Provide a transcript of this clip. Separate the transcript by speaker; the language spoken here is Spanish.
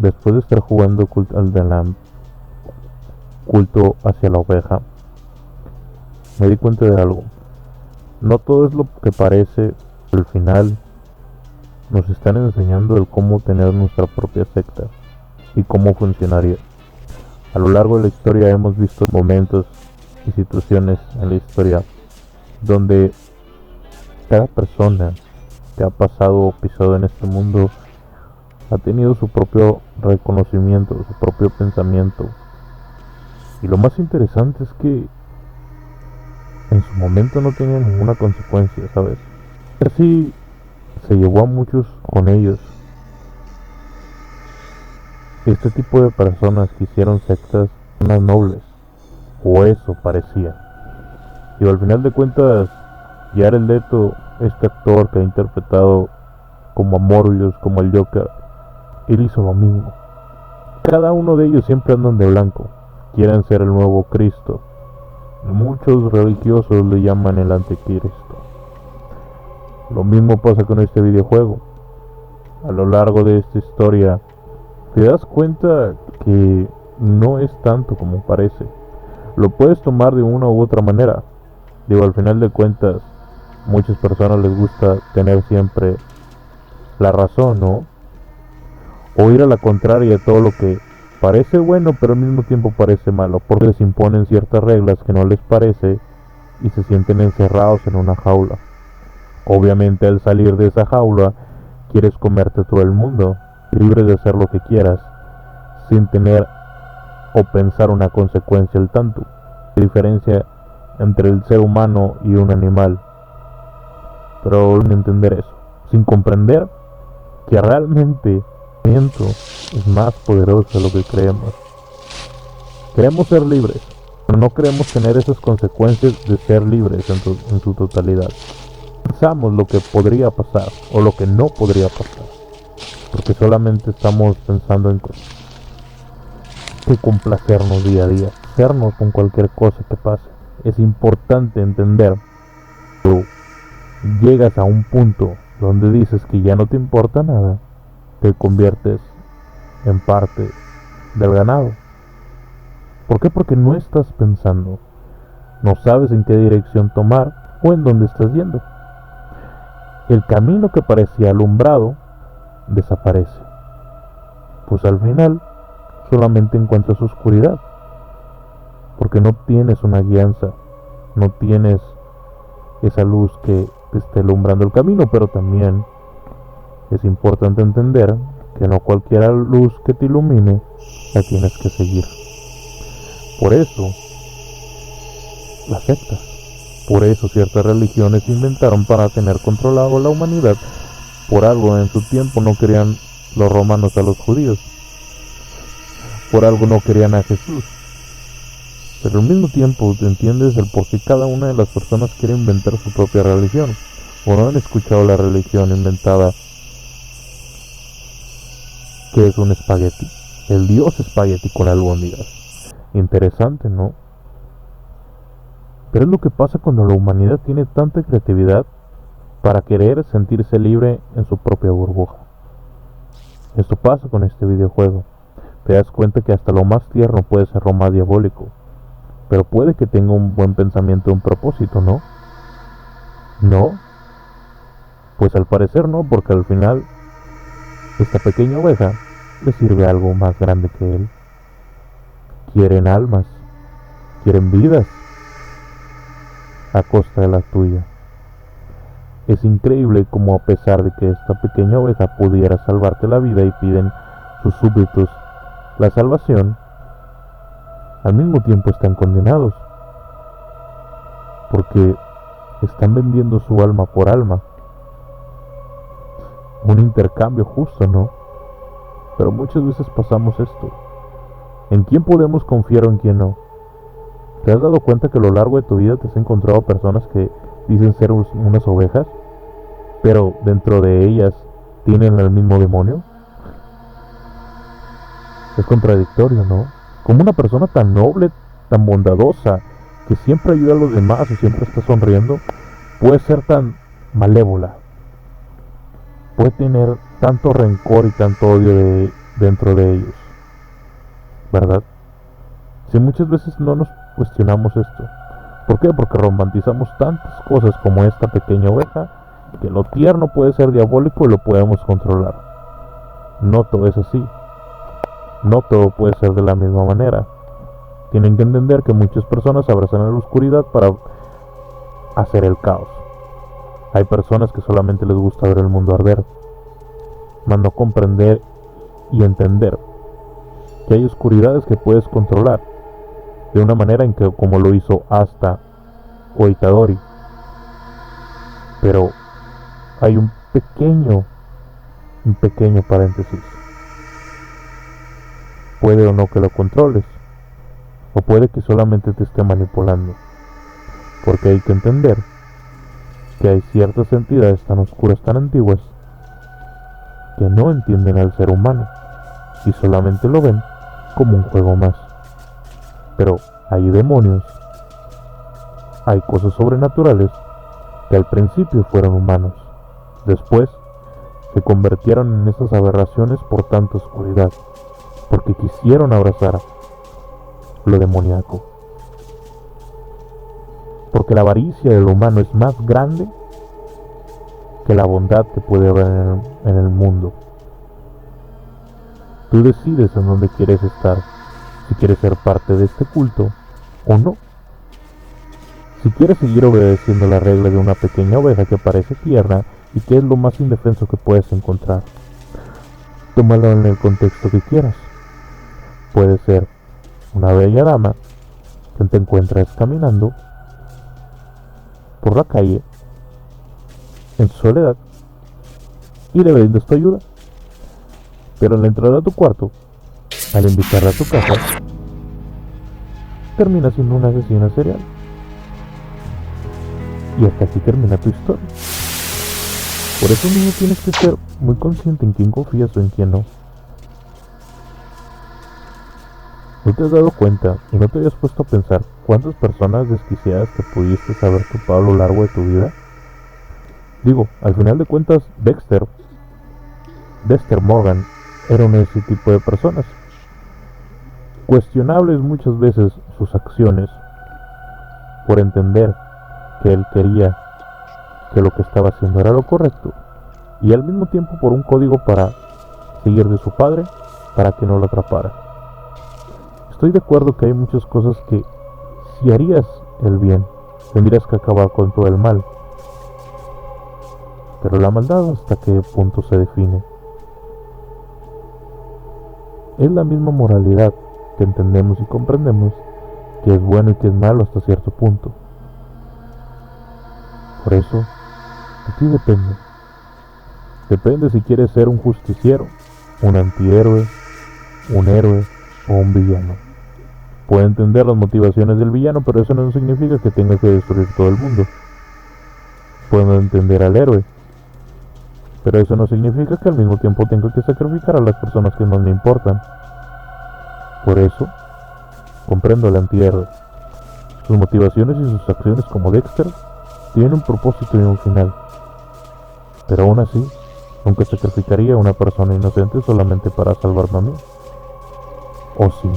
Speaker 1: después de estar jugando al de la culto hacia la oveja, me di cuenta de algo. No todo es lo que parece. Al final nos están enseñando el cómo tener nuestra propia secta y cómo funcionaría. A lo largo de la historia hemos visto momentos y situaciones en la historia donde cada persona que ha pasado o pisado en este mundo ha tenido su propio reconocimiento, su propio pensamiento. Y lo más interesante es que en su momento no tenía ninguna consecuencia, ¿sabes? Así se llevó a muchos con ellos. Este tipo de personas que hicieron sectas más nobles, o eso parecía. Y al final de cuentas, Jared Leto, este actor que ha interpretado como a Morbius, como el Joker, él hizo lo mismo. Cada uno de ellos siempre andan de blanco, quieren ser el nuevo Cristo. Muchos religiosos le llaman el anticristo. Lo mismo pasa con este videojuego. A lo largo de esta historia te das cuenta que no es tanto como parece. Lo puedes tomar de una u otra manera. Digo, al final de cuentas, muchas personas les gusta tener siempre la razón, ¿no? O ir a la contraria de todo lo que parece bueno, pero al mismo tiempo parece malo, porque les imponen ciertas reglas que no les parece y se sienten encerrados en una jaula. Obviamente al salir de esa jaula, quieres comerte todo el mundo, libre de hacer lo que quieras, sin tener o pensar una consecuencia al tanto. La diferencia entre el ser humano y un animal. Pero sin entender eso, sin comprender que realmente el pensamiento es más poderoso de lo que creemos. Queremos ser libres, pero no queremos tener esas consecuencias de ser libres en su totalidad. Pensamos lo que podría pasar o lo que no podría pasar, porque solamente estamos pensando en que complacernos día a día, hacernos con cualquier cosa que pase. Es importante entender que llegas a un punto donde dices que ya no te importa nada, te conviertes en parte del ganado. ¿Por qué? Porque no estás pensando, no sabes en qué dirección tomar o en dónde estás yendo. El camino que parecía alumbrado desaparece, pues al final solamente encuentras oscuridad, porque no tienes una guianza, no tienes esa luz que te esté alumbrando el camino. Pero también es importante entender que no cualquier luz que te ilumine la tienes que seguir. Por eso las sectas, por eso ciertas religiones se inventaron para tener controlado a la humanidad. Por algo en su tiempo no querían los romanos a los judíos, por algo no querían a Jesús. Pero al mismo tiempo te entiendes el por qué cada una de las personas quiere inventar su propia religión. O no han escuchado la religión inventada, que es un espagueti, el dios espagueti con albóndigas. Interesante, ¿no? Pero es lo que pasa cuando la humanidad tiene tanta creatividad para querer sentirse libre en su propia burbuja. Esto pasa con este videojuego. Te das cuenta que hasta lo más tierno puede ser lo más diabólico. Pero puede que tenga un buen pensamiento, un propósito, ¿no? ¿No? Pues al parecer no, porque al final esta pequeña oveja le sirve a algo más grande que él. Quieren almas, quieren vidas a costa de la tuya. Es increíble como a pesar de que esta pequeña oveja pudiera salvarte la vida y piden sus súbditos la salvación, al mismo tiempo están condenados, porque están vendiendo su alma por alma. Un intercambio justo, ¿no? Pero muchas veces pasamos esto. ¿En quién podemos confiar o en quién no? ¿Te has dado cuenta que a lo largo de tu vida te has encontrado personas que dicen ser unas ovejas, pero dentro de ellas tienen el mismo demonio? Es contradictorio, ¿no? Como una persona tan noble, tan bondadosa, que siempre ayuda a los demás y siempre está sonriendo, puede ser tan malévola, puede tener tanto rencor y tanto odio dentro de ellos, ¿verdad? Si muchas veces no nos cuestionamos esto. ¿Por qué? Porque romantizamos tantas cosas como esta pequeña oveja, que lo tierno puede ser diabólico y lo podemos controlar. No todo es así. No todo puede ser de la misma manera. Tienen que entender que muchas personas abrazan a la oscuridad para hacer el caos. Hay personas que solamente les gusta ver el mundo arder, mas no comprender y entender que hay oscuridades que puedes controlar de una manera en que como lo hizo Asta o Itadori. Pero hay un pequeño paréntesis. Puede o no que lo controles, o puede que solamente te esté manipulando, porque hay que entender que hay ciertas entidades tan oscuras, tan antiguas, que no entienden al ser humano y solamente lo ven como un juego más. Pero hay demonios, hay cosas sobrenaturales que al principio fueron humanos, después se convirtieron en esas aberraciones por tanta oscuridad, porque quisieron abrazar lo demoníaco. Porque la avaricia del humano es más grande que la bondad que puede haber en el mundo. Tú decides en dónde quieres estar, si quieres ser parte de este culto o no. Si quieres seguir obedeciendo la regla de una pequeña oveja que parece tierna y que es lo más indefenso que puedes encontrar, tómalo en el contexto que quieras. Puede ser una bella dama que te encuentras caminando por la calle en soledad y le brindas tu ayuda, pero al entrar a tu cuarto, al invitarla a tu casa, termina siendo una asesina serial. Y hasta aquí termina tu historia. Por eso mismo tienes que ser muy consciente en quién confías o en quién no. ¿No te has dado cuenta y no te habías puesto a pensar cuántas personas desquiciadas te pudiste haber topado a lo largo de tu vida? Digo, al final de cuentas, Dexter Morgan era uno de ese tipo de personas. Cuestionables muchas veces sus acciones por entender que él quería que lo que estaba haciendo era lo correcto, y al mismo tiempo por un código para seguir de su padre para que no lo atrapara. Estoy de acuerdo que hay muchas cosas que si harías el bien tendrías que acabar con todo el mal, pero la maldad hasta qué punto se define. Es la misma moralidad que entendemos y comprendemos que es bueno y que es malo hasta cierto punto. Por eso, de ti depende. Depende si quieres ser un justiciero, un antihéroe, un héroe o un villano. Puedo entender las motivaciones del villano, pero eso no significa que tenga que destruir todo el mundo. Puedo entender al héroe, pero eso no significa que al mismo tiempo tenga que sacrificar a las personas que más me importan. Por eso, comprendo al antihéroe. Sus motivaciones y sus acciones como Dexter tienen un propósito y un final. Pero aún así, nunca sacrificaría a una persona inocente solamente para salvarme a mí. ¿O sí?